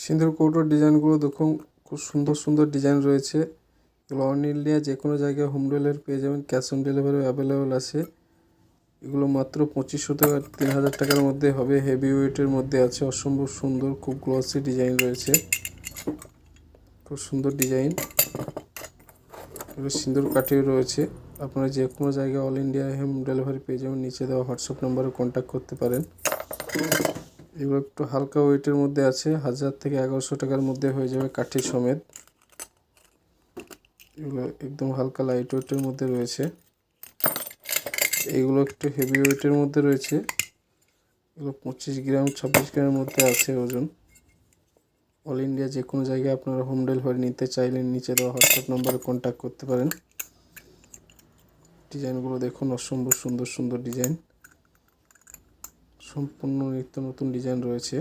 সিঁদুর কৌটোর ডিজাইনগুলো দেখুন, খুব সুন্দর সুন্দর ডিজাইন রয়েছে। এগুলো অল ইন্ডিয়া যে কোনো জায়গায় হোম ডেলিভারি পেয়ে যাবেন, ক্যাশ অন ডেলিভারি অ্যাভেলেবেল আছে। এগুলো মাত্র 2500 টাকা 3000 টাকার মধ্যে হবে। হেভি ওয়েটের মধ্যে আছে, অসম্ভব সুন্দর, খুব গ্লসি ডিজাইন রয়েছে, খুব সুন্দর ডিজাইন। এগুলো সিঁদুর কাঠিও রয়েছে। আপনারা যে কোনো জায়গায় অল ইন্ডিয়া হোম ডেলিভারি পেয়ে যাবেন। নিচে দেওয়া হোয়াটসঅ্যাপ নাম্বারে কন্ট্যাক্ট করতে পারেন। এগুলো একটু হালকা ওয়েটের মধ্যে আছে, 1000 থেকে 1100 টাকার মধ্যে হয়ে যাবে কাঠি সমেত। এগুলো একদম হালকা লাইট ওয়েটের মধ্যে রয়েছে। এইগুলো একটু হেভি ওয়েটের মধ্যে রয়েছে। এগুলো 25 গ্রাম 26 গ্রামের মধ্যে আছে ওজন। অল ইন্ডিয়া যে কোনো জায়গায় আপনারা হোম ডেলিভারি নিতে চাইলে নিচে দেওয়া হোয়াটসঅ্যাপ নাম্বারে কন্ট্যাক্ট করতে পারেন। ডিজাইনগুলো দেখুন, অসম্ভব সুন্দর সুন্দর ডিজাইন, সম্পূর্ণ নিত্য নতুন ডিজাইন রয়েছে।